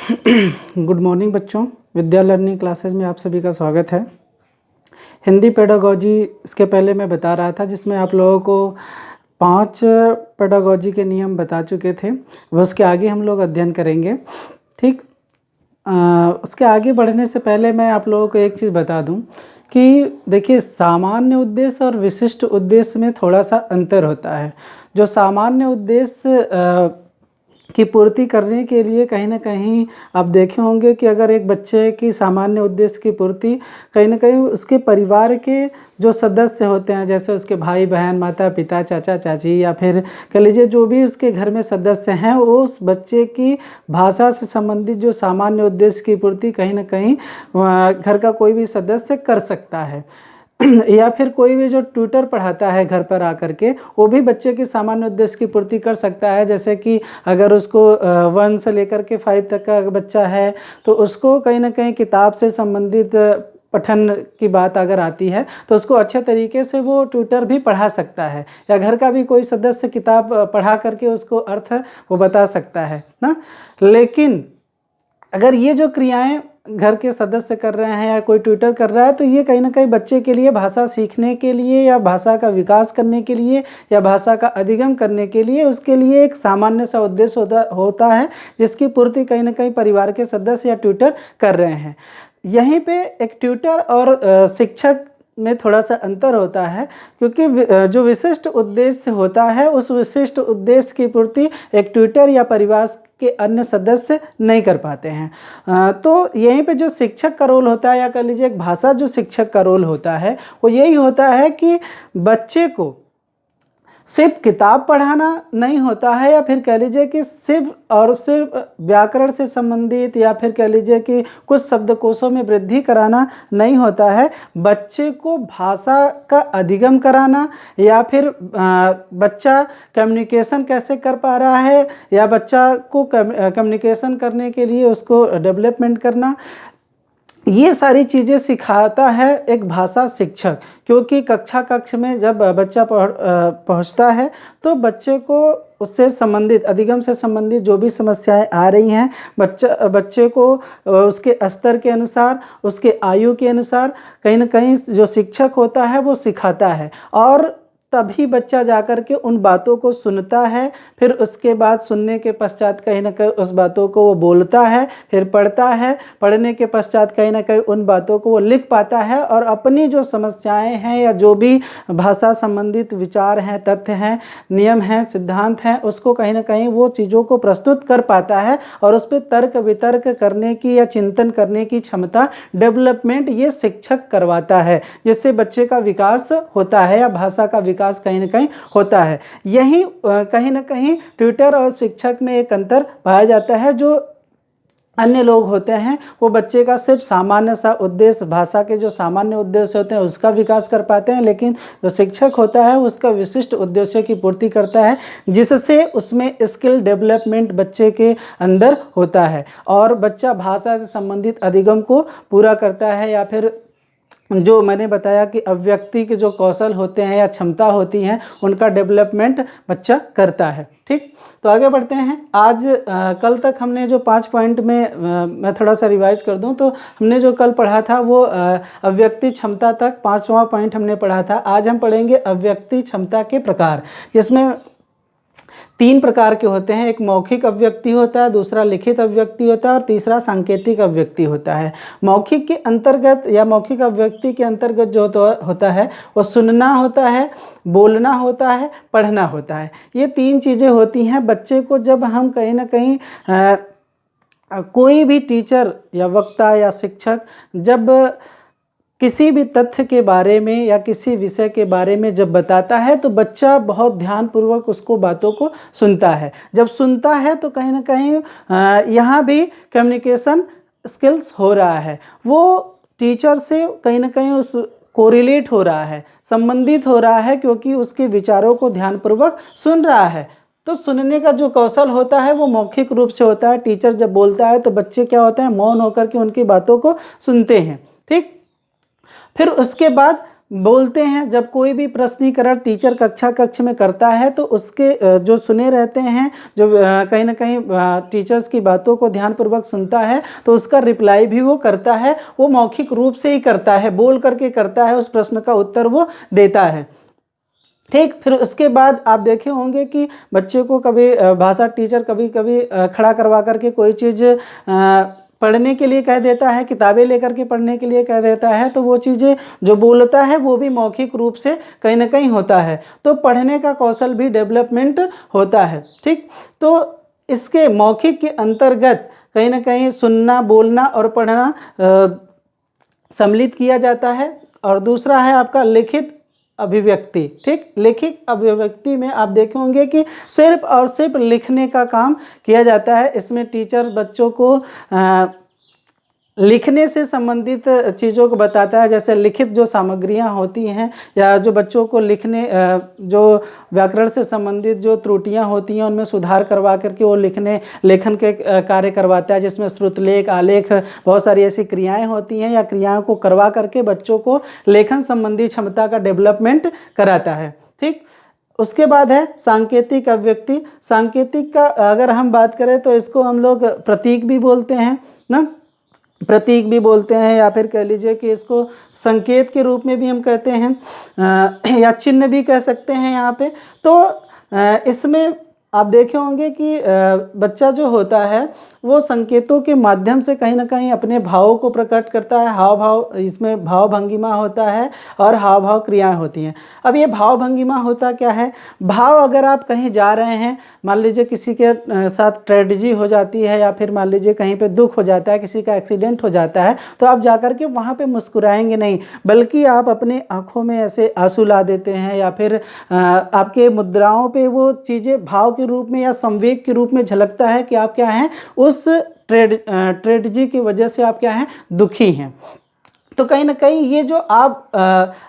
Good morning बच्चों, विद्या learning classes में आप सभी का स्वागत है। हिंदी पेडागोजी इसके पहले मैं बता रहा था, जिसमें आप लोगों को 5 पेडागोजी के नियम बता चुके थे। वह उसके आगे हम लोग अध्ययन करेंगे। ठीक, उसके आगे बढ़ने से पहले मैं आप लोगों को एक चीज़ बता दूं कि देखिए, सामान्य उद्देश्य और विशिष्ट उद्देश्य में थोड़ा सा अंतर होता है। जो सामान्य उद्देश्य की पूर्ति करने के लिए कहीं ना कहीं आप देखे होंगे कि अगर एक बच्चे की सामान्य उद्देश्य की पूर्ति कहीं ना कहीं उसके परिवार के जो सदस्य होते हैं, जैसे उसके भाई बहन, माता पिता, चाचा चाची, या फिर कह लीजिए जो भी उसके घर में सदस्य हैं, वो उस बच्चे की भाषा से संबंधित जो सामान्य उद्देश्य की पूर्ति कहीं ना कहीं घर का कोई भी सदस्य कर सकता है। या फिर कोई भी जो ट्यूटर पढ़ाता है घर पर आकर के, वो भी बच्चे के सामान्य उद्देश्य की पूर्ति कर सकता है। जैसे कि अगर उसको 1 से लेकर के 5 तक का बच्चा है, तो उसको कहीं ना कहीं किताब से संबंधित पठन की बात अगर आती है तो उसको अच्छे तरीके से वो ट्यूटर भी पढ़ा सकता है, या घर का भी कोई सदस्य किताब पढ़ा करके उसको अर्थ वो बता सकता है ना। लेकिन अगर ये जो क्रियाएं घर के सदस्य कर रहे हैं या कोई ट्यूटर कर रहा है, तो ये कहीं ना कहीं बच्चे के लिए भाषा सीखने के लिए, या भाषा का विकास करने के लिए, या भाषा का अधिगम करने के लिए, उसके लिए एक सामान्य सा उद्देश्य होता है, जिसकी पूर्ति कहीं ना कहीं परिवार के सदस्य या ट्यूटर कर रहे हैं। यहीं पे एक ट्यूटर और शिक्षक में थोड़ा सा अंतर होता है, क्योंकि जो विशिष्ट उद्देश्य होता है, उस विशिष्ट उद्देश्य की पूर्ति एक ट्यूटर या परिवार के अन्य सदस्य नहीं कर पाते हैं। तो यहीं पे जो शिक्षक का रोल होता है, या कह लीजिए एक भाषा जो शिक्षक का रोल होता है, वो यही होता है कि बच्चे को सिर्फ किताब पढ़ाना नहीं होता है, या फिर कह लीजिए कि सिर्फ व्याकरण से संबंधित, या फिर कह लीजिए कि कुछ शब्दकोशों में वृद्धि कराना नहीं होता है। बच्चे को भाषा का अधिगम कराना, या फिर बच्चा कम्युनिकेशन कैसे कर पा रहा है, या बच्चा को कम्युनिकेशन करने के लिए उसको डेवलपमेंट करना, ये सारी चीज़ें सिखाता है एक भाषा शिक्षक। क्योंकि कक्ष में जब बच्चा पहुंचता है, तो बच्चे को उससे संबंधित, अधिगम से संबंधित जो भी समस्याएं आ रही हैं, बच्चे को उसके स्तर के अनुसार, उसके आयु के अनुसार कहीं ना कहीं जो शिक्षक होता है वो सिखाता है। और तभी बच्चा जाकर के उन बातों को सुनता है, फिर उसके बाद सुनने के पश्चात कहीं ना कहीं उस बातों को वो बोलता है, फिर पढ़ता है, पढ़ने के पश्चात कहीं ना कहीं उन बातों को वो लिख पाता है, और अपनी जो समस्याएं हैं या जो भी भाषा संबंधित विचार हैं, तथ्य हैं, नियम हैं, सिद्धांत हैं, उसको कहीं ना कहीं वो चीज़ों को प्रस्तुत कर पाता है, और उस पर तर्क वितर्क करने की या चिंतन करने की क्षमता, डेवलपमेंट, ये शिक्षक करवाता है, जिससे बच्चे का विकास होता है या भाषा का विकास कहीं ना कहीं होता है। यही कहीं ना कहीं ट्यूटर और शिक्षक में एक अंतर पाया जाता है। जो अन्य लोग होते हैं, वो बच्चे का सिर्फ सामान्य सा उद्देश्य, भाषा के जो सामान्य उद्देश्य होते हैं उसका विकास कर पाते हैं, लेकिन जो शिक्षक होता है उसका विशिष्ट उद्देश्य की पूर्ति करता है, जिससे उसमें स्किल डेवलपमेंट बच्चे के अंदर होता है, और बच्चा भाषा से संबंधित अधिगम को पूरा करता है, या फिर जो मैंने बताया कि अभिव्यक्ति के जो कौशल होते हैं या क्षमता होती हैं, उनका डेवलपमेंट बच्चा करता है। ठीक, तो आगे बढ़ते हैं। आज कल तक हमने जो 5 पॉइंट में मैं थोड़ा सा रिवाइज कर दूं, तो हमने जो कल पढ़ा था वो अभिव्यक्ति क्षमता तक 5वां पॉइंट हमने पढ़ा था। आज हम पढ़ेंगे अभिव्यक्ति क्षमता के प्रकार, जिसमें 3 प्रकार के होते हैं। एक मौखिक अभिव्यक्ति होता है, दूसरा लिखित अभिव्यक्ति होता है, और तीसरा सांकेतिक अभिव्यक्ति होता है। मौखिक के अंतर्गत या मौखिक अभिव्यक्ति के अंतर्गत जो होता है वो सुनना होता है, बोलना होता है, पढ़ना होता है। ये 3 चीज़ें होती हैं। बच्चे को जब हम कहीं ना कहीं कोई भी टीचर या वक्ता या शिक्षक जब किसी भी तथ्य के बारे में या किसी विषय के बारे में जब बताता है, तो बच्चा बहुत ध्यानपूर्वक उसको बातों को सुनता है। जब सुनता है तो कहीं ना कहीं यहाँ भी कम्युनिकेशन स्किल्स हो रहा है, वो टीचर से कहीं ना कहीं उस कोरिलेट हो रहा है, संबंधित हो रहा है, क्योंकि उसके विचारों को ध्यानपूर्वक सुन रहा है। तो सुनने का जो कौशल होता है वो मौखिक रूप से होता है। टीचर जब बोलता है तो बच्चे क्या होते हैं, मौन होकर के उनकी बातों को सुनते हैं। ठीक, फिर उसके बाद बोलते हैं, जब कोई भी प्रश्नीकरण टीचर कक्ष में करता है तो उसके जो सुने रहते हैं, जो कहीं ना कहीं टीचर्स की बातों को ध्यानपूर्वक सुनता है, तो उसका रिप्लाई भी वो करता है, वो मौखिक रूप से ही करता है, बोल करके करता है, उस प्रश्न का उत्तर वो देता है। ठीक, फिर उसके बाद आप देखे होंगे कि बच्चे को कभी भाषा टीचर कभी कभी खड़ा करवा करके कोई चीज़ पढ़ने के लिए कह देता है, किताबें लेकर के पढ़ने के लिए कह देता है, तो वो चीज़ें जो बोलता है वो भी मौखिक रूप से कहीं ना कहीं होता है, तो पढ़ने का कौशल भी डेवलपमेंट होता है। ठीक, तो इसके मौखिक के अंतर्गत कहीं ना कहीं सुनना, बोलना और पढ़ना सम्मिलित किया जाता है। और दूसरा है आपका लिखित अभिव्यक्ति। ठीक, लिखित अभिव्यक्ति में आप देखे होंगे कि सिर्फ और सिर्फ लिखने का काम किया जाता है। इसमें टीचर बच्चों को लिखने से संबंधित चीज़ों को बताता है, जैसे लिखित जो सामग्रियां होती हैं या जो बच्चों को लिखने जो व्याकरण से संबंधित जो त्रुटियां होती हैं उनमें सुधार करवा करके वो लेखन के कार्य करवाता है, जिसमें श्रुतलेख, आलेख, बहुत सारी ऐसी क्रियाएं होती हैं या क्रियाओं को करवा करके बच्चों को लेखन संबंधी क्षमता का डेवलपमेंट कराता है। ठीक, उसके बाद है सांकेतिक अभिव्यक्ति। सांकेतिक का अगर हम बात करें तो इसको हम लोग प्रतीक भी बोलते हैं ना, प्रतीक भी बोलते हैं, या फिर कह लीजिए कि इसको संकेत के रूप में भी हम कहते हैं, या चिन्ह भी कह सकते हैं यहाँ पे। तो इसमें आप देखे होंगे कि बच्चा जो होता है वो संकेतों के माध्यम से कहीं ना कहीं अपने भावों को प्रकट करता है। हाव भाव, इसमें भाव भंगिमा होता है और हाव भाव क्रियाएं होती हैं। अब ये भाव भंगिमा होता क्या है? भाव, अगर आप कहीं जा रहे हैं, मान लीजिए किसी के साथ ट्रेजेडी हो जाती है, या फिर मान लीजिए कहीं पे दुख हो जाता है, किसी का एक्सीडेंट हो जाता है, तो आप जाकर के वहाँ पे मुस्कुराएंगे नहीं, बल्कि आप अपने आँखों में ऐसे आंसू ला देते हैं, या फिर आपके मुद्राओं पे वो चीज़ें भाव के रूप में या संवेग के रूप में झलकता है कि आप क्या हैं, उस ट्रेजेडी की वजह से आप क्या हैं, दुखी हैं। तो कहीं ना कहीं ये जो आप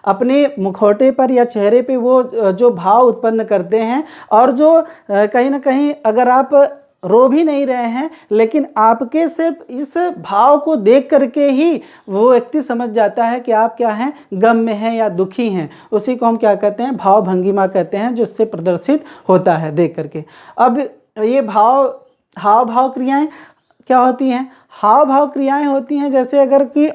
अपने मुखौटे पर या चेहरे पे वो जो भाव उत्पन्न करते हैं, और जो कहीं ना कहीं अगर आप रो भी नहीं रहे हैं, लेकिन आपके सिर्फ इस भाव को देख करके ही वो व्यक्ति समझ जाता है कि आप क्या हैं, गम में हैं या दुखी हैं, उसी को हम क्या कहते हैं, भाव भंगिमा कहते हैं, जो इससे प्रदर्शित होता है देख करके। अब ये हाव भाव क्रियाएं क्या होती हैं? हाव भाव क्रियाएं होती हैं जैसे अगर कि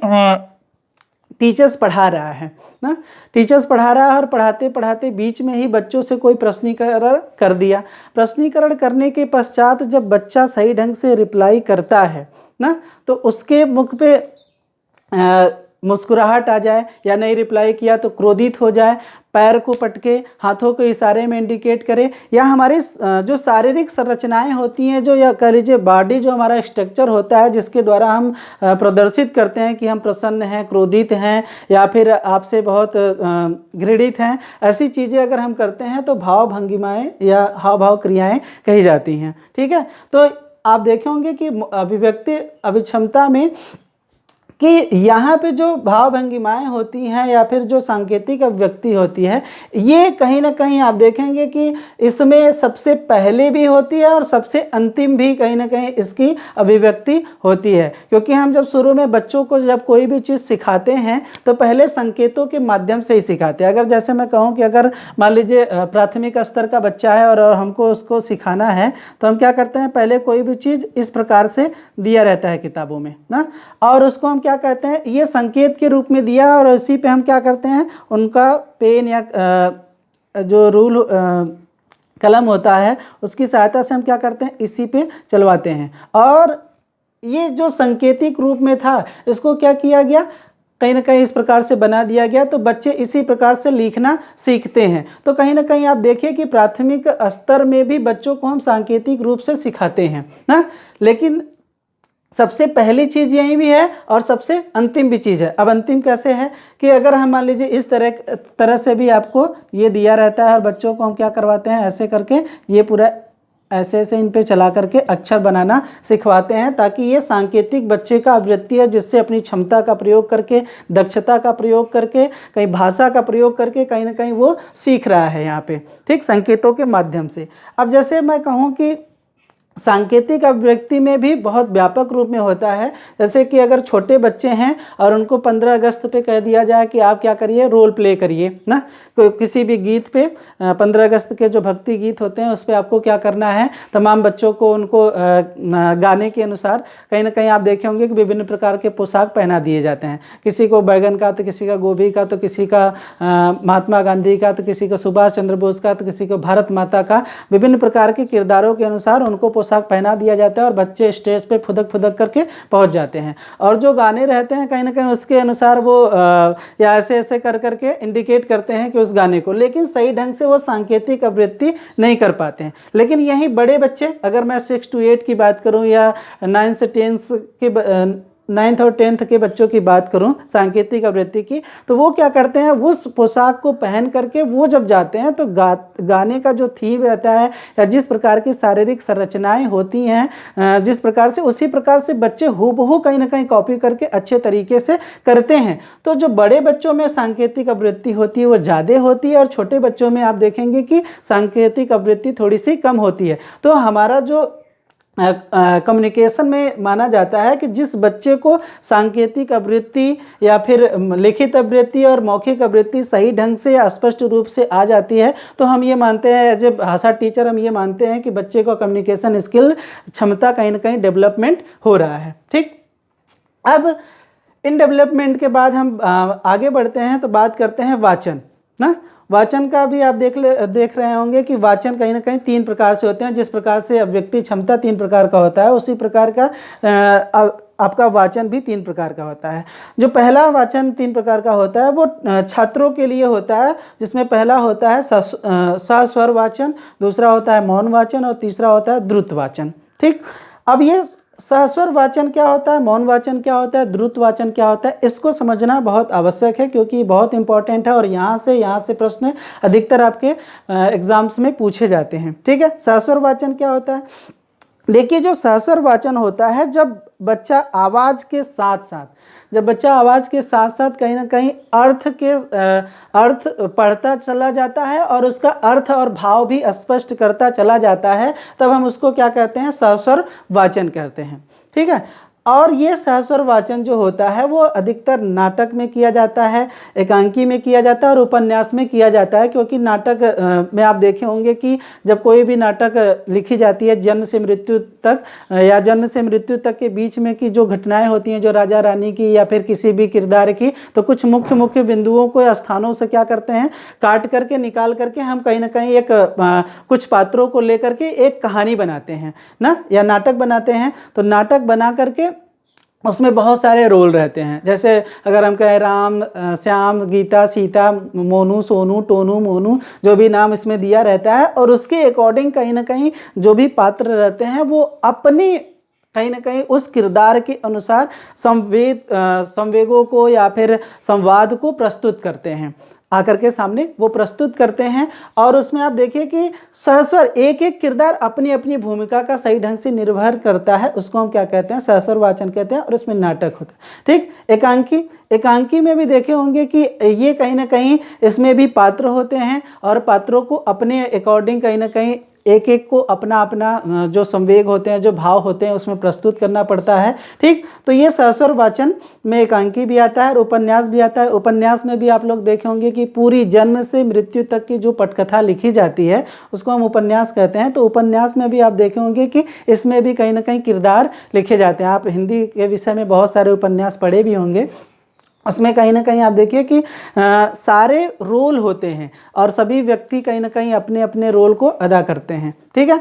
टीचर्स पढ़ा रहा है ना, टीचर्स पढ़ा रहा है और पढ़ाते पढ़ाते बीच में ही बच्चों से कोई प्रश्नीकरण कर दिया। प्रश्नीकरण करने के पश्चात जब बच्चा सही ढंग से रिप्लाई करता है ना, तो उसके मुख पे मुस्कुराहट आ जाए, या नहीं रिप्लाई किया तो क्रोधित हो जाए, पैर को पटके, हाथों के इशारे में इंडिकेट करे, या हमारी जो शारीरिक संरचनाएं होती हैं, जो या कह लीजिए बॉडी, जो हमारा स्ट्रक्चर होता है जिसके द्वारा हम प्रदर्शित करते हैं कि हम प्रसन्न हैं, क्रोधित हैं, या फिर आपसे बहुत घृणित हैं, ऐसी चीज़ें अगर हम करते हैं तो भाव भंगिमाएँ या हाव भाव क्रियाएँ कही जाती हैं। ठीक है, तो आप देखे होंगे कि अभिव्यक्ति अभिक्षमता में कि यहाँ पे जो भाव भंगिमाएँ होती हैं या फिर जो सांकेतिक अभिव्यक्ति होती है, ये कहीं ना कहीं आप देखेंगे कि इसमें सबसे पहले भी होती है और सबसे अंतिम भी कहीं ना कहीं इसकी अभिव्यक्ति होती है। क्योंकि हम जब शुरू में बच्चों को जब कोई भी चीज़ सिखाते हैं तो पहले संकेतों के माध्यम से ही सिखाते हैं। अगर जैसे मैं कहूँ कि अगर मान लीजिए प्राथमिक स्तर का बच्चा है और हमको उसको सिखाना है, तो हम क्या करते हैं, पहले कोई भी चीज़ इस प्रकार से दिया रहता है किताबों में ना, और उसको हम क्या कहते हैं, ये संकेत के रूप में दिया, और इसी पे हम क्या करते हैं, उनका पेन या जो रूल कलम होता है उसकी सहायता से हम क्या करते हैं, इसी पे चलवाते हैं। और ये जो सांकेतिक रूप में था, इसको क्या किया गया, कहीं ना कहीं इस प्रकार से बना दिया गया, तो बच्चे इसी प्रकार से लिखना सीखते हैं। तो कहीं ना कहीं आप देखिए कि प्राथमिक स्तर में भी बच्चों को हम सांकेतिक रूप से सिखाते हैं ना, लेकिन सबसे पहली चीज़ यही भी है और सबसे अंतिम भी चीज़ है। अब अंतिम कैसे है कि अगर हम मान लीजिए इस तरह से भी आपको ये दिया रहता है, और बच्चों को हम क्या करवाते हैं, ऐसे करके ये पूरा ऐसे ऐसे इन पे चला करके अक्षर बनाना सिखवाते हैं, ताकि ये सांकेतिक बच्चे का आवृत्ति है, जिससे अपनी क्षमता का प्रयोग करके, दक्षता का प्रयोग करके, कहीं भाषा का प्रयोग करके कहीं ना कहीं वो सीख रहा है यहाँ पे, ठीक, संकेतों के माध्यम से। अब जैसे मैं कहूँ कि सांकेतिक अभिव्यक्ति में भी बहुत व्यापक रूप में होता है। जैसे कि अगर छोटे बच्चे हैं और उनको 15 अगस्त पे कह दिया जाए कि आप क्या करिए, रोल प्ले करिए ना, किसी भी गीत पे 15 अगस्त के जो भक्ति गीत होते हैं उस पर आपको क्या करना है, तमाम बच्चों को उनको गाने के अनुसार कहीं ना कहीं आप देखे होंगे कि विभिन्न प्रकार के पोशाक पहना दिए जाते हैं। किसी को बैगन का, तो किसी का गोभी का, तो किसी का महात्मा गांधी का, तो किसी को सुभाष चंद्र बोस का, तो किसी को भारत माता का। विभिन्न प्रकार के किरदारों के अनुसार उनको पोशाक पहना दिया जाता है और बच्चे स्टेज पे फुदक फुदक करके पहुंच जाते हैं। और जो गाने रहते हैं कहीं ना कहीं उसके अनुसार वो या ऐसे ऐसे कर करके इंडिकेट करते हैं कि उस गाने को, लेकिन सही ढंग से वो सांकेतिक अभिव्यक्ति नहीं कर पाते हैं। लेकिन यही बड़े बच्चे, अगर मैं 6 to 8 की बात करूं या 9 से 10 के 9th और 10th के बच्चों की बात करूं सांकेतिक अभिव्यक्ति की, तो वो क्या करते हैं, उस पोशाक को पहन करके वो जब जाते हैं तो गाने का जो थीम रहता है या जिस प्रकार की शारीरिक संरचनाएं होती हैं जिस प्रकार से, उसी प्रकार से बच्चे हूबहू कहीं ना कहीं कॉपी करके अच्छे तरीके से करते हैं। तो जो बड़े बच्चों में सांकेतिक अभिव्यक्ति होती है वो ज़्यादा होती है और छोटे बच्चों में आप देखेंगे कि सांकेतिक अभिव्यक्ति थोड़ी सी कम होती है। तो हमारा जो कम्युनिकेशन में माना जाता है कि जिस बच्चे को सांकेतिक अभिव्यक्ति या फिर लिखित अभिव्यक्ति और मौखिक अभिव्यक्ति सही ढंग से या स्पष्ट रूप से आ जाती है, तो हम ये मानते हैं एज ए भाषा टीचर, हम ये मानते हैं कि बच्चे को कम्युनिकेशन स्किल क्षमता कहीं ना कहीं डेवलपमेंट हो रहा है। ठीक, अब इन डेवलपमेंट के बाद हम आगे बढ़ते हैं तो बात करते हैं वाचन ना। वाचन का भी आप देख रहे होंगे कि वाचन कहीं ना कहीं 3 प्रकार से होते हैं। जिस प्रकार से अभिव्यक्ति क्षमता 3 प्रकार का होता है, उसी प्रकार का आपका वाचन भी 3 प्रकार का होता है। जो पहला वाचन 3 प्रकार का होता है वो छात्रों के लिए होता है, जिसमें पहला होता है सस्वर वाचन, दूसरा होता है मौन वाचन और तीसरा होता है द्रुत वाचन। ठीक, अब ये सहस्वर वाचन क्या होता है, मौन वाचन क्या होता है, द्रुत वाचन क्या होता है, इसको समझना बहुत आवश्यक है क्योंकि ये बहुत इंपॉर्टेंट है और यहाँ से प्रश्न अधिकतर आपके एग्जाम्स में पूछे जाते हैं। ठीक है, सहस्वर वाचन क्या होता है? देखिए, जो सहस्वर वाचन होता है जब बच्चा आवाज़ के साथ साथ कहीं ना कहीं अर्थ पढ़ता चला जाता है और उसका अर्थ और भाव भी स्पष्ट करता चला जाता है, तब हम उसको क्या कहते हैं, सहस्वर वाचन कहते हैं। ठीक है, और ये सहस्वर वाचन जो होता है वो अधिकतर नाटक में किया जाता है, एकांकी में किया जाता है और उपन्यास में किया जाता है। क्योंकि नाटक में आप देखे होंगे कि जब कोई भी नाटक लिखी जाती है जन्म से मृत्यु तक या जन्म से मृत्यु तक के बीच में की जो घटनाएं होती हैं, जो राजा रानी की या फिर किसी भी किरदार की, तो कुछ मुख्य बिंदुओं को या स्थानों से क्या करते हैं, काट करके निकाल करके हम कहीं ना कहीं एक कुछ पात्रों को लेकर के एक कहानी बनाते हैं ना, या नाटक बनाते हैं। तो नाटक बना करके उसमें बहुत सारे रोल रहते हैं। जैसे अगर हम कहें राम, श्याम, गीता, सीता, मोनू, सोनू, टोनू, मोनू, जो भी नाम इसमें दिया रहता है, और उसके अकॉर्डिंग कहीं ना कहीं जो भी पात्र रहते हैं वो अपनी कहीं ना कहीं उस किरदार के अनुसार संवेगों को या फिर संवाद को प्रस्तुत करते हैं, आकर के सामने वो प्रस्तुत करते हैं। और उसमें आप देखिए कि सहस्वर एक किरदार अपनी अपनी भूमिका का सही ढंग से निर्भर करता है, उसको हम क्या कहते हैं, सहस्वर वाचन कहते हैं। और इसमें नाटक होता है। ठीक, एकांकी में भी देखे होंगे कि ये कहीं ना कहीं इसमें भी पात्र होते हैं और पात्रों को अपने अकॉर्डिंग कहीं ना कहीं एक को अपना जो संवेग होते हैं, जो भाव होते हैं, उसमें प्रस्तुत करना पड़ता है। ठीक, तो ये सहस्वर वाचन में एकांकी भी आता है और उपन्यास भी आता है। उपन्यास में भी आप लोग देखे होंगे कि पूरी जन्म से मृत्यु तक की जो पटकथा लिखी जाती है उसको हम उपन्यास कहते हैं। तो उपन्यास में भी आप देखे होंगे कि इसमें भी कहीं ना कहीं किरदार लिखे जाते हैं। आप हिंदी के विषय में बहुत सारे उपन्यास पढ़े भी होंगे, उसमें कहीं ना कहीं आप देखिए कि सारे रोल होते हैं और सभी व्यक्ति कहीं ना कहीं अपने अपने रोल को अदा करते हैं। ठीक है,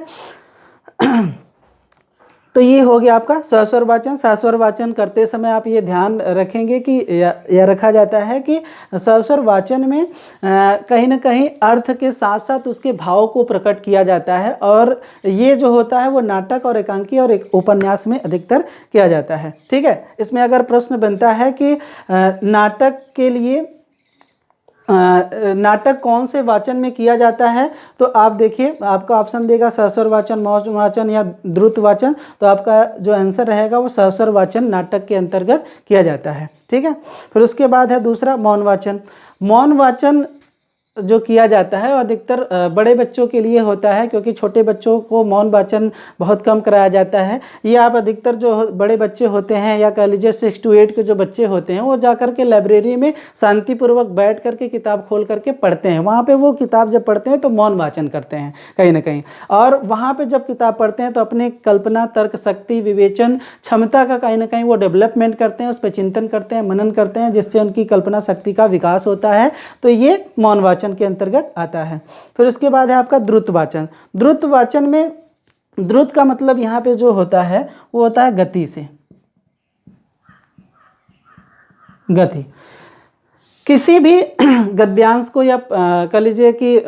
तो ये हो गया आपका सहस्वर वाचन। सहस्वर वाचन करते समय आप ये ध्यान रखेंगे कि यह रखा जाता है कि सहस्वर वाचन में कहीं ना कहीं अर्थ के साथ साथ उसके भाव को प्रकट किया जाता है, और ये जो होता है वो नाटक और एकांकी और एक उपन्यास में अधिकतर किया जाता है। ठीक है, इसमें अगर प्रश्न बनता है कि नाटक के लिए नाटक कौन से वाचन में किया जाता है, तो आप देखिए आपका ऑप्शन देगा सहस्वर वाचन, मौन वाचन या द्रुत वाचन। तो आपका जो आंसर रहेगा वो सहस्वर वाचन नाटक के अंतर्गत किया जाता है। ठीक है, फिर उसके बाद है दूसरा मौन वाचन। मौन वाचन जो किया जाता है, और अधिकतर बड़े बच्चों के लिए होता है, क्योंकि छोटे बच्चों को मौन वाचन बहुत कम कराया जाता है। ये आप अधिकतर जो बड़े बच्चे होते हैं, या कह लीजिए 6 to 8 के जो बच्चे होते हैं, वो जा कर के लाइब्रेरी में शांतिपूर्वक बैठ करके किताब खोल करके पढ़ते हैं। वहाँ पे वो किताब जब पढ़ते हैं तो मौन वाचन करते हैं कहीं ना कहीं, और वहाँ पे जब किताब पढ़ते हैं तो अपने कल्पना, तर्क शक्ति, विवेचन क्षमता का कहीं ना कहीं वो डेवलपमेंट करते हैं, उस पर चिंतन करते हैं, मनन करते हैं, जिससे उनकी कल्पना शक्ति का विकास होता है। तो ये मौन वाचन के अंतर्गत आता है। फिर उसके बाद है आपका द्रुत वाचन। द्रुत वाचन में द्रुत का मतलब यहाँ पे जो होता है वो होता है गति से, गति। किसी भी गद्यांश को, या कह लीजिए कि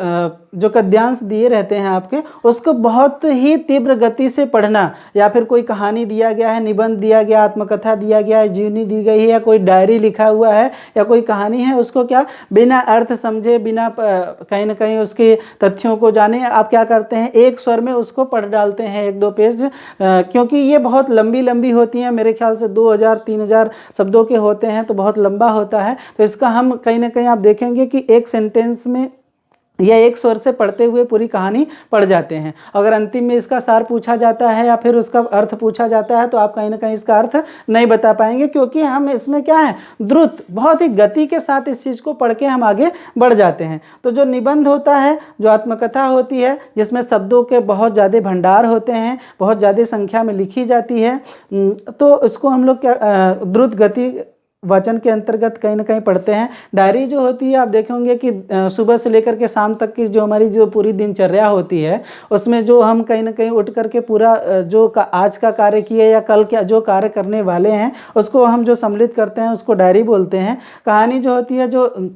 जो गद्यांश दिए रहते हैं आपके, उसको बहुत ही तीव्र गति से पढ़ना, या फिर कोई कहानी दिया गया है, निबंध दिया गया, आत्मकथा दिया गया है, जीवनी दी गई है, या कोई डायरी लिखा हुआ है, या कोई कहानी है, उसको क्या बिना अर्थ समझे, बिना कहीं ना कहीं उसके तथ्यों को जाने, आप क्या करते हैं, एक स्वर में उसको पढ़ डालते हैं 1-2 पेज, क्योंकि ये बहुत लंबी लंबी होती हैं, मेरे ख्याल से 2000-3000 शब्दों के होते हैं, तो बहुत लंबा होता है। तो इसका हम कहीं ना कहीं आप देखेंगे कि एक सेंटेंस में या एक स्वर से पढ़ते हुए पूरी कहानी पढ़ जाते हैं। अगर अंतिम में इसका सार पूछा जाता है या फिर उसका अर्थ पूछा जाता है, तो आप कहीं ना कहीं इसका अर्थ नहीं बता पाएंगे, क्योंकि हम इसमें क्या है, द्रुत, बहुत ही गति के साथ इस चीज़ को पढ़ के हम आगे बढ़ जाते हैं। तो जो निबंध होता है, जो आत्मकथा होती है, जिसमें शब्दों के बहुत ज़्यादा भंडार होते हैं, बहुत ज़्यादा संख्या में लिखी जाती है, तो इसको हम लोग क्या द्रुत गति वाचन के अंतर्गत कहीं ना कहीं पढ़ते हैं। डायरी जो होती है, आप देखेंगे कि सुबह से लेकर के शाम तक की जो हमारी जो पूरी दिनचर्या होती है, उसमें जो हम कहीं ना कहीं उठ करके पूरा जो आज का कार्य किए या कल क्या जो कार्य करने वाले हैं, उसको हम जो सम्मिलित करते हैं, उसको डायरी बोलते हैं। कहानी जो होती है, जो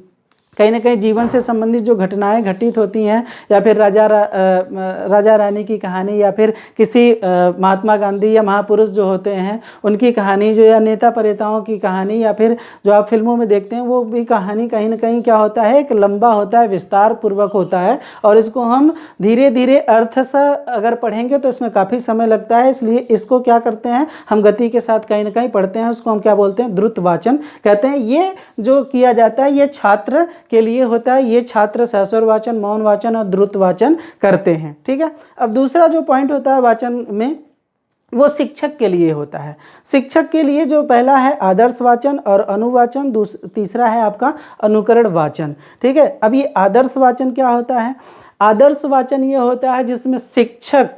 कहीं ना कहीं जीवन से संबंधित जो घटनाएं घटित होती हैं, या फिर राजा रानी की कहानी, या फिर किसी महात्मा गांधी या महापुरुष जो होते हैं उनकी कहानी, जो या नेता प्रेताओं की कहानी, या फिर जो आप फिल्मों में देखते हैं, वो भी कहानी कहीं ना कहीं क्या होता है, एक लंबा होता है, विस्तार पूर्वक होता है, और इसको हम धीरे धीरे अर्थ सा अगर पढ़ेंगे तो इसमें काफ़ी समय लगता है। इसलिए इसको क्या करते हैं, हम गति के साथ कहीं ना कहीं पढ़ते हैं, उसको हम क्या बोलते हैं, द्रुत वाचन कहते हैं। ये जो किया जाता है, ये छात्र के लिए होता है। ये छात्र सस्वर वाचन, मौन वाचन और द्रुत वाचन करते हैं। ठीक है। अब दूसरा जो पॉइंट होता है वाचन में, वो शिक्षक के लिए होता है। शिक्षक के लिए जो पहला है आदर्श वाचन और अनुवाचन, तीसरा है आपका अनुकरण वाचन। ठीक है। अब ये आदर्श वाचन क्या होता है? आदर्श वाचन ये होता है जिसमें शिक्षक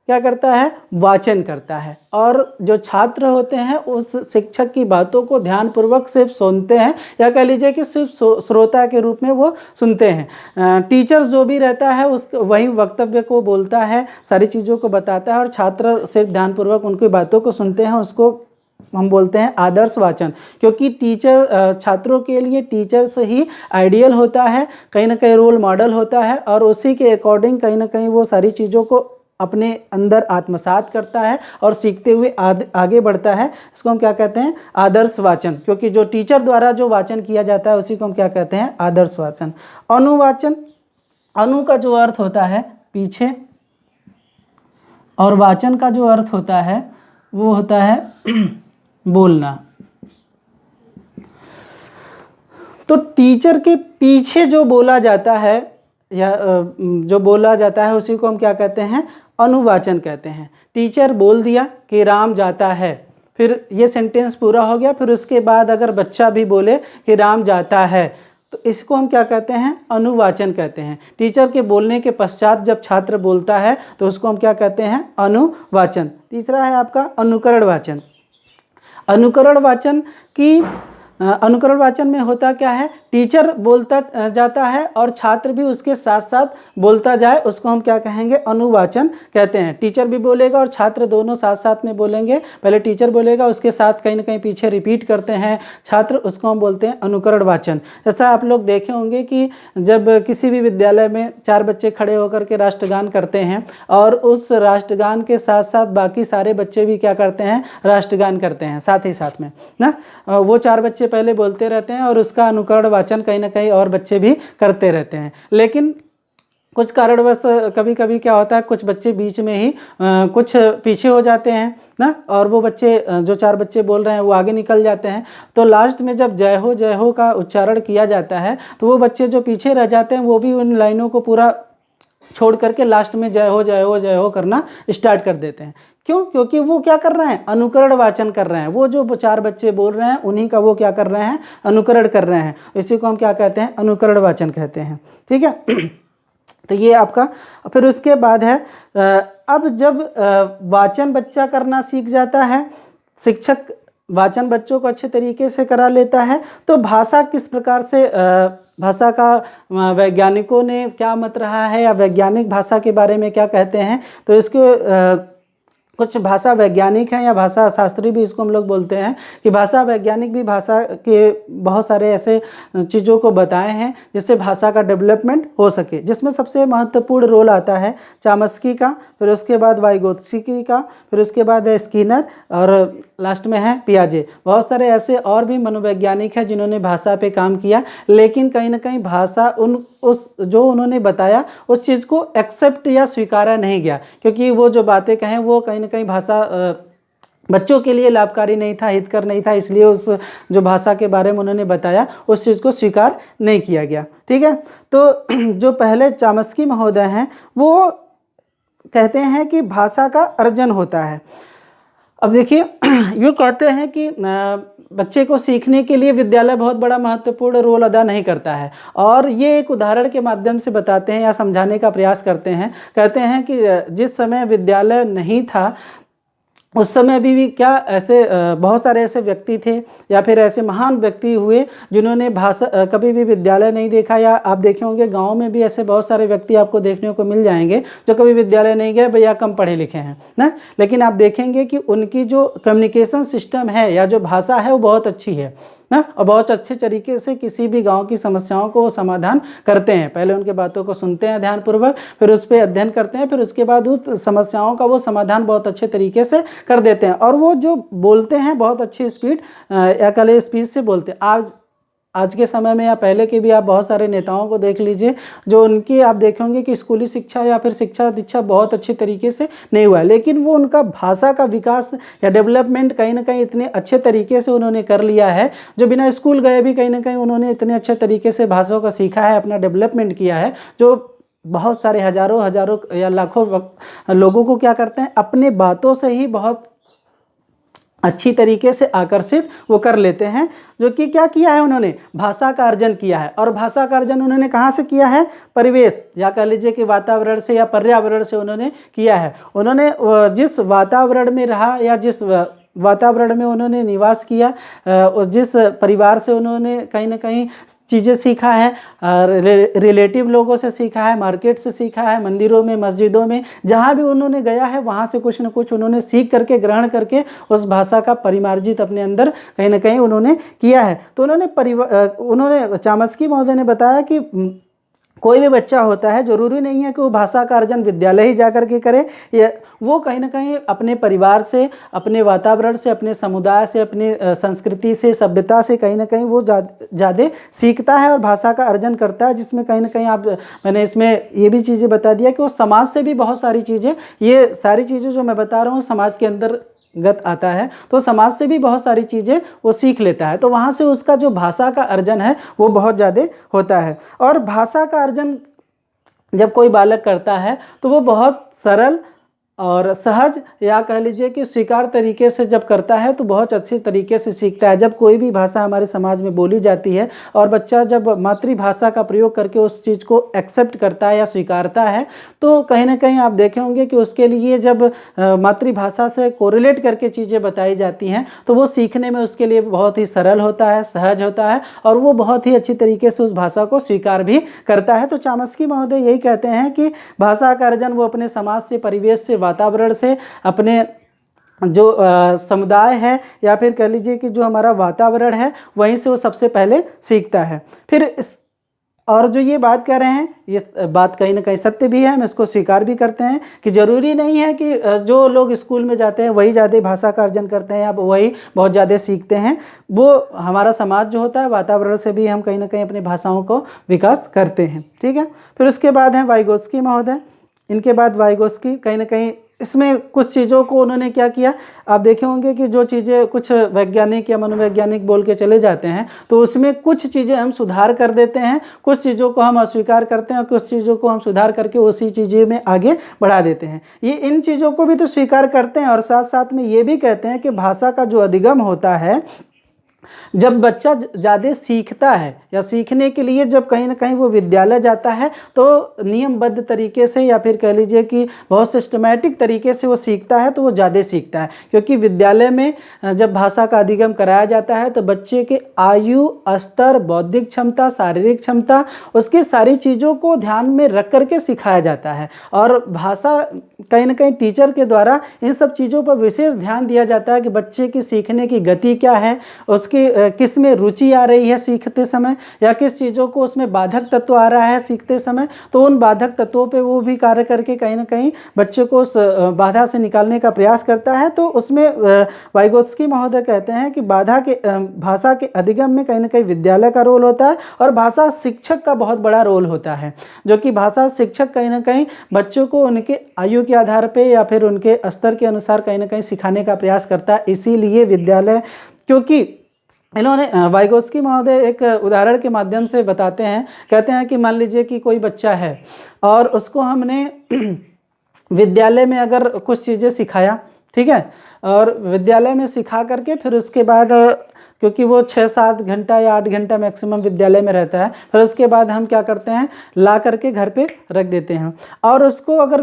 क्या करता है, वाचन करता है, और जो छात्र होते हैं उस शिक्षक की बातों को ध्यानपूर्वक सिर्फ सुनते हैं, या कह लीजिए कि सिर्फ श्रोता के रूप में वो सुनते हैं। टीचर जो भी रहता है उस वही वक्तव्य को बोलता है, सारी चीज़ों को बताता है, और छात्र सिर्फ ध्यानपूर्वक उनकी बातों को सुनते हैं। उसको हम बोलते हैं आदर्श वाचन, क्योंकि टीचर छात्रों के लिए टीचर से ही आइडियल होता है, कहीं ना कहीं रोल मॉडल होता है, और उसी के अकॉर्डिंग कहीं ना कहीं वो सारी चीज़ों को अपने अंदर आत्मसात करता है और सीखते हुए आगे बढ़ता है। इसको हम क्या कहते हैं, आदर्श वाचन, क्योंकि जो टीचर द्वारा जो वाचन किया जाता है उसी को हम क्या कहते हैं, आदर्श वाचन। अनुवाचन, अनु का जो अर्थ होता है पीछे, और वाचन का जो अर्थ होता है वो होता है बोलना। तो टीचर के पीछे जो बोला जाता है या जो बोला जाता है उसी को हम क्या कहते हैं, अनुवाचन कहते हैं। टीचर बोल दिया कि राम जाता है, फिर ये सेंटेंस पूरा हो गया, फिर उसके बाद अगर बच्चा भी बोले कि राम जाता है, तो इसको हम क्या कहते हैं, अनुवाचन कहते हैं। टीचर के बोलने के पश्चात जब छात्र बोलता है तो उसको हम क्या कहते हैं, अनुवाचन। तीसरा है आपका अनुकरण वाचन। अनुकरण वाचन की अनुकरण वाचन में होता क्या है, टीचर बोलता जाता है और छात्र भी उसके साथ साथ बोलता जाए, उसको हम क्या कहेंगे, अनुवाचन कहते हैं। टीचर भी बोलेगा और छात्र दोनों साथ साथ में बोलेंगे, पहले टीचर बोलेगा उसके साथ कहीं ना कहीं पीछे रिपीट करते हैं छात्र, उसको हम बोलते हैं अनुकरण वाचन। जैसा आप लोग देखे होंगे कि जब किसी भी विद्यालय में 4 बच्चे खड़े होकर के राष्ट्रगान करते हैं और उस राष्ट्रगान के साथ साथ बाकी सारे बच्चे भी क्या करते हैं, राष्ट्रगान करते हैं साथ ही साथ में ना। वो 4 बच्चे पहले बोलते रहते हैं और उसका अनुकरण वाचन कहीं ना कहीं और बच्चे भी करते रहते हैं। लेकिन कुछ कारणवश कभी कभी क्या होता है, कुछ बच्चे बीच में ही कुछ पीछे हो जाते हैं ना, और वो बच्चे जो 4 बच्चे बोल रहे हैं वो आगे निकल जाते हैं। तो लास्ट में जब जय हो का उच्चारण किया जाता है तो वो बच्चे जो पीछे रह जाते हैं वो भी उन लाइनों को पूरा छोड़ करके लास्ट में जय हो करना स्टार्ट कर देते हैं। क्यों? क्योंकि वो क्या कर रहे हैं, अनुकरण वाचन कर रहे हैं। वो जो 4 बच्चे बोल रहे हैं उन्हीं का वो क्या कर रहे हैं, अनुकरण कर रहे हैं। इसी को हम क्या कहते हैं, अनुकरण वाचन कहते हैं। ठीक है। तो ये आपका, फिर उसके बाद है अब जब वाचन बच्चा करना सीख जाता है, शिक्षक वाचन बच्चों को अच्छे तरीके से करा लेता है, तो भाषा किस प्रकार से भाषा का वैज्ञानिकों ने क्या मत रहा है या वैज्ञानिक भाषा के बारे में क्या कहते हैं, तो इसके कुछ भाषा वैज्ञानिक हैं या भाषा शास्त्री भी इसको हम लोग बोलते हैं कि भाषा वैज्ञानिक भी भाषा के बहुत सारे ऐसे चीज़ों को बताए हैं जिससे भाषा का डेवलपमेंट हो सके, जिसमें सबसे महत्वपूर्ण रोल आता है चामस्की का, फिर उसके बाद वाइगोत्स्की का, फिर उसके बाद है स्किनर और लास्ट में है पियाजे। बहुत सारे ऐसे और भी मनोवैज्ञानिक हैं जिन्होंने भाषा पे काम किया, लेकिन कहीं ना कहीं भाषा उस जो उन्होंने बताया उस चीज़ को एक्सेप्ट या स्वीकारा नहीं गया, क्योंकि वो जो बातें कहें वो कहीं ना कहीं भाषा बच्चों के लिए लाभकारी नहीं था, हितकर नहीं था, इसलिए उस जो भाषा के बारे में उन्होंने बताया उस चीज़ को स्वीकार नहीं किया गया। ठीक है। तो जो पहले चामस्की महोदय हैं वो कहते हैं कि भाषा का अर्जन होता है। अब देखिए यूँ कहते हैं कि बच्चे को सीखने के लिए विद्यालय बहुत बड़ा महत्वपूर्ण रोल अदा नहीं करता है, और ये एक उदाहरण के माध्यम से बताते हैं या समझाने का प्रयास करते हैं। कहते हैं कि जिस समय विद्यालय नहीं था उस समय भी क्या ऐसे बहुत सारे ऐसे व्यक्ति थे या फिर ऐसे महान व्यक्ति हुए जिन्होंने भाषा कभी भी विद्यालय नहीं देखा, या आप देखे होंगे गांव में भी ऐसे बहुत सारे व्यक्ति आपको देखने को मिल जाएंगे जो कभी विद्यालय नहीं गए भैया, कम पढ़े लिखे हैं ना, लेकिन आप देखेंगे कि उनकी जो कम्युनिकेशन सिस्टम है या जो भाषा है वो बहुत अच्छी है ना, और बहुत अच्छे तरीके से किसी भी गांव की समस्याओं को वो समाधान करते हैं। पहले उनके बातों को सुनते हैं ध्यानपूर्वक, फिर उस पर अध्ययन करते हैं, फिर उसके बाद उस समस्याओं का वो समाधान बहुत अच्छे तरीके से कर देते हैं, और वो जो बोलते हैं बहुत अच्छी स्पीड या कल स्पीड से बोलते हैं। आज के समय में या पहले के भी आप बहुत सारे नेताओं को देख लीजिए जो उनकी आप देखेंगे कि स्कूली शिक्षा या फिर शिक्षा दीक्षा बहुत अच्छे तरीके से नहीं हुआ है, लेकिन वो उनका भाषा का विकास या डेवलपमेंट कहीं ना कहीं इतने अच्छे तरीके से उन्होंने कर लिया है, जो बिना स्कूल गए भी कहीं ना कहीं उन्होंने इतने अच्छे तरीके से भाषाओं का सीखा है, अपना डेवलपमेंट किया है, जो बहुत सारे हजारों या लाखों लोगों को क्या करते हैं, अपने बातों से ही बहुत अच्छी तरीके से आकर्षित वो कर लेते हैं। जो कि क्या किया है, उन्होंने भाषा का अर्जन किया है, और भाषा का अर्जन उन्होंने कहाँ से किया है, परिवेश या कह लीजिए कि वातावरण से या पर्यावरण से उन्होंने किया है। उन्होंने जिस वातावरण में रहा या जिस वातावरण में उन्होंने निवास किया, जिस परिवार से उन्होंने कहीं ना कहीं चीज़ें सीखा है, रिलेटिव लोगों से सीखा है, मार्केट से सीखा है, मंदिरों में मस्जिदों में जहाँ भी उन्होंने गया है वहाँ से कुछ न कुछ उन्होंने सीख करके ग्रहण करके उस भाषा का परिमार्जित अपने अंदर कहीं ना कहीं उन्होंने किया है। तो उन्होंने चामस्की महोदय ने बताया कि कोई भी बच्चा होता है, जरूरी नहीं है कि वो भाषा का अर्जन विद्यालय ही जाकर के करे, या वो कहीं ना कहीं अपने परिवार से, अपने वातावरण से, अपने समुदाय से, अपनी संस्कृति से, सभ्यता से कहीं ना कहीं वो ज़्यादा सीखता है और भाषा का अर्जन करता है, जिसमें कहीं ना कहीं मैंने इसमें ये भी चीज़ें बता दिया कि वो समाज से भी बहुत सारी चीज़ें, ये सारी चीज़ें जो मैं बता रहा हूँ समाज के अंदर गत आता है, तो समाज से भी बहुत सारी चीज़ें वो सीख लेता है, तो वहाँ से उसका जो भाषा का अर्जन है वो बहुत ज़्यादा होता है। और भाषा का अर्जन जब कोई बालक करता है तो वो बहुत सरल और सहज या कह लीजिए कि स्वीकार तरीके से जब करता है तो बहुत अच्छे तरीके से सीखता है। जब कोई भी भाषा हमारे समाज में बोली जाती है और बच्चा जब मातृभाषा का प्रयोग करके उस चीज़ को एक्सेप्ट करता है या स्वीकारता है, तो कहीं ना कहीं आप देखे होंगे कि उसके लिए जब मातृभाषा से कोरिलेट करके चीज़ें बताई जाती हैं तो वो सीखने में उसके लिए बहुत ही सरल होता है, सहज होता है, और वो बहुत ही अच्छी तरीके से उस भाषा को स्वीकार भी करता है। तो चामस्की महोदय यही कहते हैं कि भाषा का अर्जन वो अपने समाज से, परिवेश से, वातावरण से, अपने जो समुदाय है या फिर कह लीजिए कि जो हमारा वातावरण है वहीं से वो सबसे पहले सीखता है। फिर और जो ये बात कह रहे हैं, ये बात कहीं ना कहीं सत्य भी है, हम इसको स्वीकार भी करते हैं कि ज़रूरी नहीं है कि जो लोग स्कूल में जाते हैं वही ज़्यादा भाषा का अर्जन करते हैं या वही बहुत ज़्यादा सीखते हैं। वो हमारा समाज जो होता है, वातावरण से भी हम कहीं ना कहीं अपनी भाषाओं को विकास करते हैं। ठीक है, फिर उसके बाद हैं वाइगोत्स्की महोदय। इनके बाद वाइगोत्स्की कहीं ना कहीं इसमें कुछ चीज़ों को उन्होंने क्या किया, आप देखे होंगे कि जो चीज़ें कुछ वैज्ञानिक या मनोवैज्ञानिक बोल के चले जाते हैं तो उसमें कुछ चीज़ें हम सुधार कर देते हैं, कुछ चीज़ों को हम अस्वीकार करते हैं और कुछ चीज़ों को हम सुधार करके उसी चीज़ें में आगे बढ़ा देते हैं। ये इन चीज़ों को भी तो स्वीकार करते हैं और साथ साथ में ये भी कहते हैं कि भाषा का जो अधिगम होता है, जब बच्चा ज़्यादा सीखता है या सीखने के लिए जब कहीं ना कहीं वो विद्यालय जाता है तो नियमबद्ध तरीके से या फिर कह लीजिए कि बहुत सिस्टमैटिक तरीके से वो सीखता है, तो वो ज़्यादा सीखता है। क्योंकि विद्यालय में जब भाषा का अधिगम कराया जाता है तो बच्चे के आयु, स्तर, बौद्धिक क्षमता, शारीरिक क्षमता, उसकी सारी चीज़ों को ध्यान में रख करके सिखाया जाता है। और भाषा कहीं ना कहीं टीचर के द्वारा इन सब चीज़ों पर विशेष ध्यान दिया जाता है कि बच्चे की सीखने की गति क्या है, उसकी किस में रुचि आ रही है सीखते समय, या किस चीज़ों को उसमें बाधक तत्व आ रहा है सीखते समय, तो उन बाधक तत्वों पे वो भी कार्य करके कहीं ना कहीं बच्चे को उस बाधा से निकालने का प्रयास करता है। तो उसमें वाइगोत्स्की महोदय कहते हैं कि भाषा के अधिगम में कहीं ना कहीं विद्यालय का रोल होता है और भाषा शिक्षक का बहुत बड़ा रोल होता है, जो कि भाषा शिक्षक कहीं ना कहीं बच्चों को उनके आयु के आधार पर या फिर उनके स्तर के अनुसार कहीं ना कहीं सिखाने का प्रयास करता है। इसीलिए विद्यालय, क्योंकि इन्होंने वाइगोत्स्की महोदय एक उदाहरण के माध्यम से बताते हैं, कहते हैं कि मान लीजिए कि कोई बच्चा है और उसको हमने विद्यालय में अगर कुछ चीज़ें सिखाया, ठीक है, और विद्यालय में सिखा करके फिर उसके बाद क्योंकि वो 6-7 घंटा या 8 घंटा मैक्सिमम विद्यालय में रहता है, फिर उसके बाद हम क्या करते हैं, ला करके घर पे रख देते हैं और उसको अगर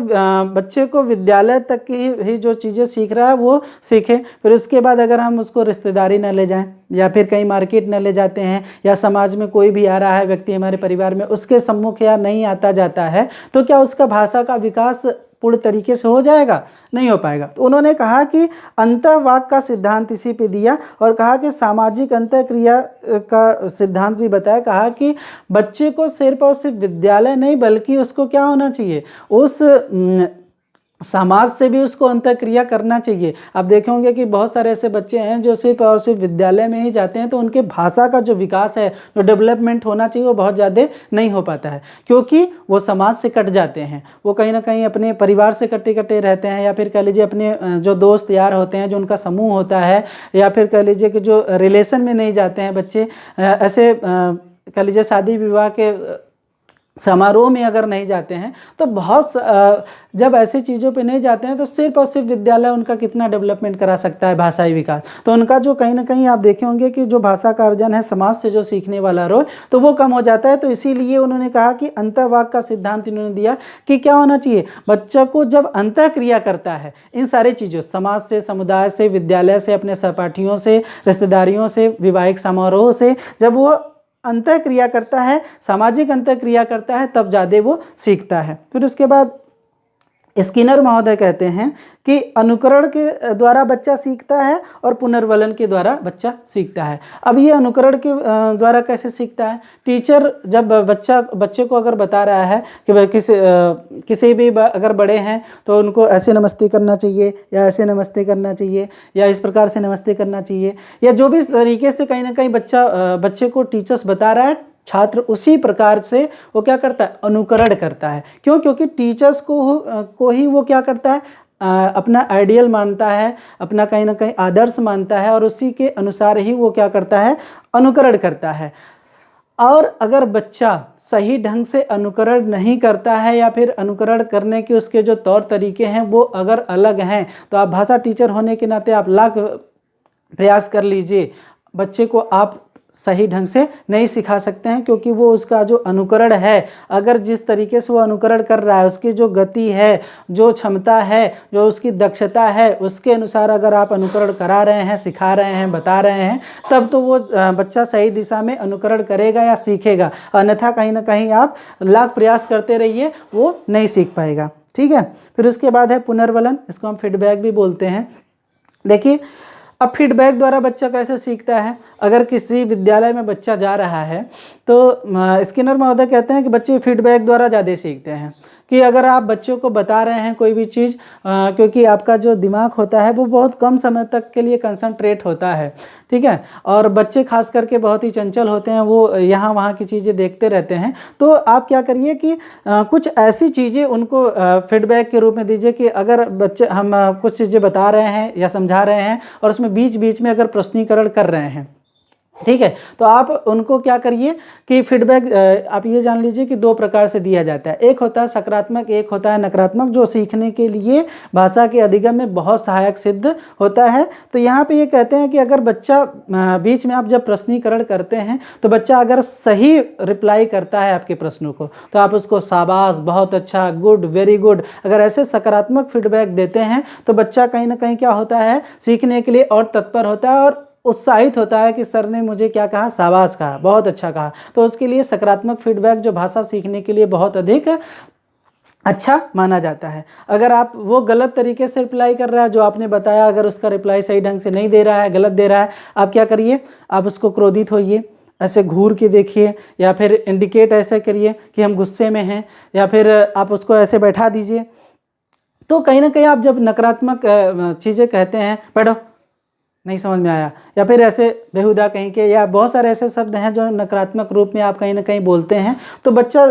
बच्चे को विद्यालय तक की ही जो चीज़ें सीख रहा है वो सीखे, फिर उसके बाद अगर हम उसको रिश्तेदारी न ले जाएं या फिर कहीं मार्केट न ले जाते हैं या समाज में कोई भी आ रहा है व्यक्ति हमारे परिवार में, उसके सम्मुख या नहीं आता जाता है, तो क्या उसका भाषा का विकास पूर्ण तरीके से हो जाएगा? नहीं हो पाएगा। तो उन्होंने कहा कि अंतःवाक का सिद्धांत इसी पे दिया और कहा कि सामाजिक अंतःक्रिया का सिद्धांत भी बताया। कहा कि बच्चे को सिर्फ और सिर्फ विद्यालय नहीं बल्कि उसको क्या होना चाहिए, उस समाज से भी उसको अंतःक्रिया करना चाहिए। आप देखे होंगे कि बहुत सारे ऐसे बच्चे हैं जो सिर्फ और सिर्फ विद्यालय में ही जाते हैं, तो उनके भाषा का जो विकास है, जो डेवलपमेंट होना चाहिए वो बहुत ज़्यादा नहीं हो पाता है, क्योंकि वो समाज से कट जाते हैं। वो कहीं ना कहीं अपने परिवार से कटे कटे रहते हैं, या फिर कह लीजिए अपने जो दोस्त यार होते हैं, जो उनका समूह होता है, या फिर कह लीजिए कि जो रिलेशन में नहीं जाते हैं बच्चे, ऐसे कह लीजिए शादी विवाह के समारोह में अगर नहीं जाते हैं, तो बहुत जब ऐसी चीज़ों पे नहीं जाते हैं तो सिर्फ और सिर्फ विद्यालय उनका कितना डेवलपमेंट करा सकता है भाषाई विकास। तो उनका जो कहीं ना कहीं आप देखे होंगे कि जो भाषा का अर्जन है, समाज से जो सीखने वाला रोल, तो वो कम हो जाता है। तो इसीलिए उन्होंने कहा कि अंतःवाक का सिद्धांत इन्होंने दिया कि क्या होना चाहिए, बच्चा को जब अंतःक्रिया करता है इन सारी चीज़ों, समाज से, समुदाय से, विद्यालय से, अपने सहपाठियों से, रिश्तेदारियों से, वैवाहिक समारोह से, जब वो अंतःक्रिया करता है, सामाजिक अंतःक्रिया करता है, तब ज़्यादा वो सीखता है। फिर उसके बाद स्किनर महोदय कहते हैं कि अनुकरण के द्वारा बच्चा सीखता है और पुनर्वलन के द्वारा बच्चा सीखता है। अब ये अनुकरण के द्वारा कैसे सीखता है? टीचर जब बच्चे को अगर बता रहा है कि भाई किसी भी अगर बड़े हैं तो उनको ऐसे नमस्ते करना चाहिए या ऐसे नमस्ते करना चाहिए या इस प्रकार से नमस्ते करना चाहिए, या जो भी तरीके से कहीं ना कहीं बच्चे को टीचर्स बता रहा है, छात्र उसी प्रकार से वो क्या करता है, अनुकरण करता है। क्यों? क्योंकि टीचर्स को ही वो क्या करता है, अपना आइडियल मानता है, अपना कहीं ना कहीं आदर्श मानता है और उसी के अनुसार ही वो क्या करता है, अनुकरण करता है। और अगर बच्चा सही ढंग से अनुकरण नहीं करता है या फिर अनुकरण करने के उसके जो तौर तरीके हैं वो अगर अलग हैं, तो आप भाषा टीचर होने के नाते आप लाख प्रयास कर लीजिए, बच्चे को आप सही ढंग से नहीं सिखा सकते हैं, क्योंकि वो उसका जो अनुकरण है, अगर जिस तरीके से वो अनुकरण कर रहा है, उसकी जो गति है, जो क्षमता है, जो उसकी दक्षता है, उसके अनुसार अगर आप अनुकरण करा रहे हैं, सिखा रहे हैं, बता रहे हैं, तब तो वो बच्चा सही दिशा में अनुकरण करेगा या सीखेगा। अन्यथा कहीं ना कहीं आप लाख प्रयास करते रहिए, वो नहीं सीख पाएगा। ठीक है। फिर उसके बाद है पुनर्वलन, इसको हम फीडबैक भी बोलते हैं। देखिए, अब फीडबैक द्वारा बच्चा कैसे सीखता है? अगर किसी विद्यालय में बच्चा जा रहा है तो स्किनर महोदय कहते हैं कि बच्चे फीडबैक द्वारा ज़्यादा सीखते हैं, कि अगर आप बच्चों को बता रहे हैं कोई भी चीज़, क्योंकि आपका जो दिमाग होता है वो बहुत कम समय तक के लिए कंसंट्रेट होता है, ठीक है, और बच्चे खास करके बहुत ही चंचल होते हैं, वो यहाँ वहाँ की चीज़ें देखते रहते हैं। तो आप क्या करिए कि कुछ ऐसी चीज़ें उनको फीडबैक के रूप में दीजिए कि अगर बच्चे हम कुछ चीज़ें बता रहे हैं या समझा रहे हैं और उसमें बीच बीच में अगर प्रश्नीकरण कर रहे हैं, ठीक है, तो आप उनको क्या करिए कि फीडबैक आप ये जान लीजिए कि दो प्रकार से दिया जाता है, एक होता है सकारात्मक, एक होता है नकारात्मक, जो सीखने के लिए भाषा के अधिगम में बहुत सहायक सिद्ध होता है। तो यहाँ पे ये कहते हैं कि अगर बच्चा बीच में आप जब प्रश्नीकरण करते हैं तो बच्चा अगर सही रिप्लाई करता है आपके प्रश्नों को तो आप उसको शाबाश, बहुत अच्छा, गुड, वेरी गुड, अगर ऐसे सकारात्मक फीडबैक देते हैं तो बच्चा कहीं ना कहीं क्या होता है, सीखने के लिए और तत्पर होता है और उत्साहित होता है कि सर ने मुझे क्या कहा, शाबाश कहा, बहुत अच्छा कहा। तो उसके लिए सकारात्मक फीडबैक जो भाषा सीखने के लिए बहुत अधिक अच्छा माना जाता है। अगर आप वो गलत तरीके से रिप्लाई कर रहा है, जो आपने बताया अगर उसका रिप्लाई सही ढंग से नहीं दे रहा है, गलत दे रहा है, आप क्या करिए, आप उसको क्रोधित होइए, ऐसे घूर के देखिए, या फिर इंडिकेट ऐसे करिए कि हम गुस्से में हैं, या फिर आप उसको ऐसे बैठा दीजिए। तो कहीं ना कहीं आप जब नकारात्मक चीज़ें कहते हैं, बैठो, नहीं समझ में आया, या फिर ऐसे बेहुदा कहीं के, या बहुत सारे ऐसे शब्द हैं जो नकारात्मक रूप में आप कहीं ना कहीं बोलते हैं, तो बच्चा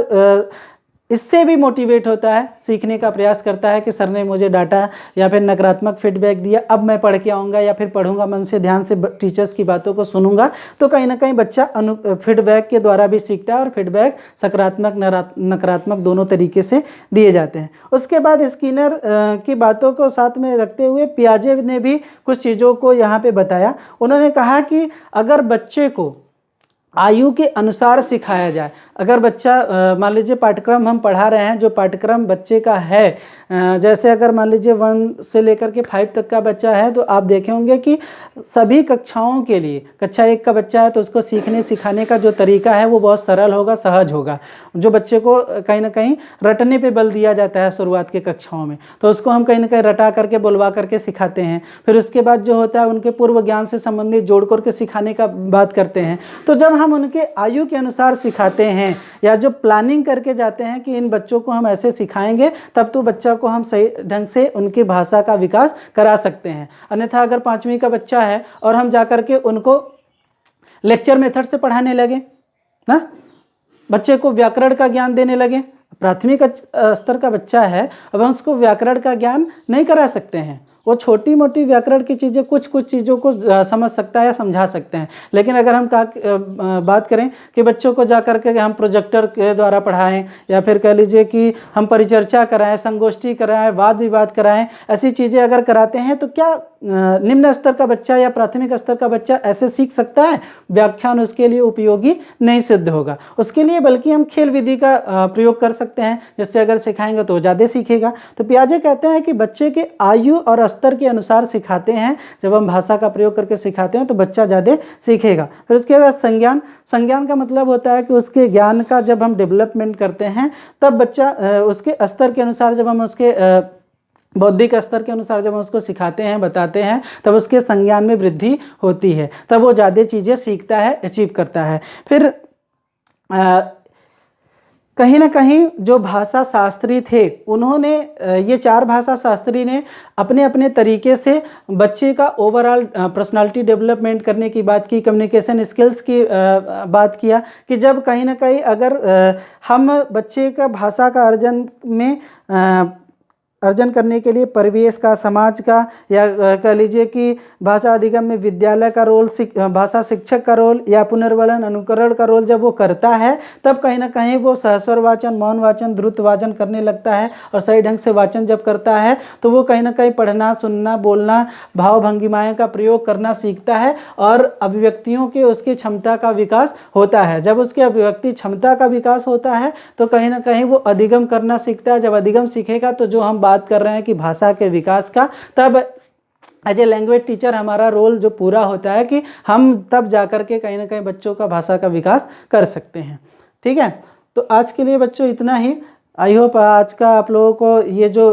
इससे भी मोटिवेट होता है, सीखने का प्रयास करता है कि सर ने मुझे डांटा या फिर नकारात्मक फीडबैक दिया, अब मैं पढ़ के आऊँगा या फिर पढ़ूंगा मन से, ध्यान से टीचर्स की बातों को सुनूंगा। तो कहीं ना कहीं बच्चा फीडबैक के द्वारा भी सीखता है, और फीडबैक सकारात्मक नकारात्मक दोनों तरीके से दिए जाते हैं। उसके बाद स्किनर की बातों को साथ में रखते हुए पियाजे ने भी कुछ चीज़ों को यहाँ पे बताया। उन्होंने कहा कि अगर बच्चे को आयु के अनुसार सिखाया जाए, अगर बच्चा मान लीजिए पाठ्यक्रम हम पढ़ा रहे हैं, जो पाठ्यक्रम बच्चे का है, जैसे अगर मान लीजिए 1 से लेकर के 5 तक का बच्चा है, तो आप देखे होंगे कि सभी कक्षाओं के लिए, कक्षा 1 का बच्चा है तो उसको सीखने सिखाने का जो तरीका है वो बहुत सरल होगा, सहज होगा। जो बच्चे को कहीं ना कहीं रटने पे बल दिया जाता है शुरुआत के कक्षाओं में, तो उसको हम कहीं ना कहीं रटा करके बुलवा करके सिखाते हैं। फिर उसके बाद जो होता है उनके पूर्व ज्ञान से संबंधित जोड़ करके सिखाने का बात करते हैं। तो जब हम उनके आयु के अनुसार सिखाते हैं या जो प्लानिंग करके जाते हैं कि इन बच्चों को हम ऐसे सिखाएंगे, तब तो बच्चा को हम सही ढंग से उनकी भाषा का विकास करा सकते हैं। अन्यथा अगर 5वीं का बच्चा है और हम जाकर के उनको लेक्चर मेथड से पढ़ाने लगे ना, बच्चे को व्याकरण का ज्ञान देने लगे, प्राथमिक स्तर का बच्चा है, अब हम उसको व्याकरण का ज्ञान नहीं करा सकते हैं। वो छोटी मोटी व्याकरण की चीज़ें, कुछ कुछ चीज़ों को समझ सकता है या समझा सकते हैं। लेकिन अगर हम बात करें कि बच्चों को जाकर के हम प्रोजेक्टर के द्वारा पढ़ाएं, या फिर कह लीजिए कि हम परिचर्चा कराएं, संगोष्ठी कराएं, वाद विवाद कराएं, ऐसी चीज़ें अगर कराते हैं तो क्या निम्न स्तर का बच्चा या प्राथमिक स्तर का बच्चा ऐसे सीख सकता है? व्याख्यान उसके लिए उपयोगी नहीं सिद्ध होगा। उसके लिए बल्कि हम खेल विधि का प्रयोग कर सकते हैं, जिससे अगर सिखाएंगे तो ज़्यादा सीखेगा। तो पियाजे कहते हैं कि बच्चे के आयु और स्तर के अनुसार सिखाते हैं। जब हम भाषा का प्रयोग करके सिखाते हैं तो बच्चा ज़्यादा सीखेगा। फिर उसके बाद संज्ञान का मतलब होता है कि उसके ज्ञान का जब हम डेवलपमेंट करते हैं, तब बच्चा उसके स्तर के अनुसार, जब हम उसके बौद्धिक स्तर के अनुसार जब हम उसको सिखाते हैं, बताते हैं, तब उसके संज्ञान में वृद्धि होती है, तब वो ज़्यादा चीज़ें सीखता है, अचीव करता है। फिर कहीं ना कहीं जो भाषा शास्त्री थे, उन्होंने ये 4 भाषा शास्त्री ने अपने अपने तरीके से बच्चे का ओवरऑल पर्सनालिटी डेवलपमेंट करने की बात की, कम्युनिकेशन स्किल्स की बात किया कि जब कहीं ना कहीं अगर हम बच्चे का भाषा का अर्जन करने के लिए परिवेश का, समाज का, या कह लीजिए कि भाषा अधिगम में विद्यालय का रोल, भाषा शिक्षक का रोल या पुनर्वलन अनुकरण का रोल जब वो करता है, तब कहीं ना कहीं वो सहस्वर वाचन, मौन वाचन, द्रुत वाचन करने लगता है। और सही ढंग से वाचन जब करता है तो वो कहीं ना कहीं पढ़ना, सुनना, बोलना, भाव भंगिमाएँ का प्रयोग करना सीखता है, और अभिव्यक्तियों के उसकी क्षमता का विकास होता है। जब उसके अभिव्यक्ति क्षमता का विकास होता है तो कहीं ना कहीं वो अधिगम करना सीखता है। जब अधिगम सीखेगा तो जो हम बात कर रहे हैं कि भाषा के विकास का, तब एज ए लैंग्वेज टीचर हमारा रोल जो पूरा होता है कि हम तब जाकर के कहीं ना कहीं बच्चों का भाषा का विकास कर सकते हैं। ठीक है, तो आज के लिए बच्चों इतना ही। आई होप आज का आप लोगों को ये जो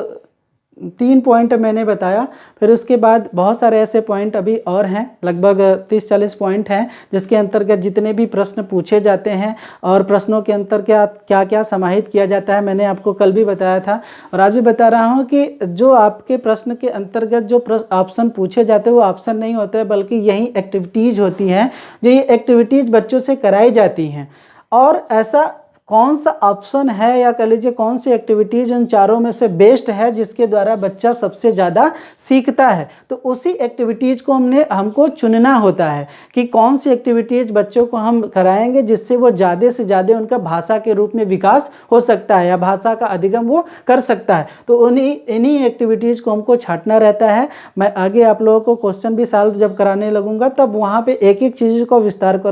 3 पॉइंट मैंने बताया। फिर उसके बाद बहुत सारे ऐसे पॉइंट अभी और हैं, लगभग 30-40 पॉइंट हैं, जिसके अंतर्गत जितने भी प्रश्न पूछे जाते हैं और प्रश्नों के अंतर क्या क्या समाहित किया जाता है, मैंने आपको कल भी बताया था और आज भी बता रहा हूँ कि जो आपके प्रश्न के अंतर्गत जो ऑप्शन पूछे जाते हैं वो ऑप्शन नहीं होते हैं, बल्कि यही एक्टिविटीज़ होती हैं, जो ये एक्टिविटीज़ बच्चों से कराई जाती हैं। और ऐसा कौन सा ऑप्शन है या कह लीजिए कौन सी एक्टिविटीज़ उन चारों में से बेस्ट है जिसके द्वारा बच्चा सबसे ज़्यादा सीखता है, तो उसी एक्टिविटीज़ को हमको चुनना होता है कि कौन सी एक्टिविटीज़ बच्चों को हम कराएंगे जिससे वो ज़्यादा से ज़्यादा उनका भाषा के रूप में विकास हो सकता है या भाषा का अधिगम वो कर सकता है। तो इन्हीं एक्टिविटीज़ को हमको छांटना रहता है। मैं आगे आप लोगों को क्वेश्चन भी सॉल्व जब कराने लगूंगा तब वहाँ पर एक एक चीज़ को विस्तार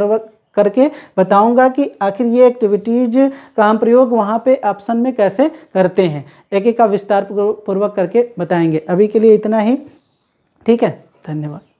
करके बताऊंगा कि आखिर ये एक्टिविटीज़ का हम प्रयोग वहाँ पे ऑप्शन में कैसे करते हैं, एक एक का विस्तार पूर्वक करके बताएंगे। अभी के लिए इतना ही, ठीक है, धन्यवाद।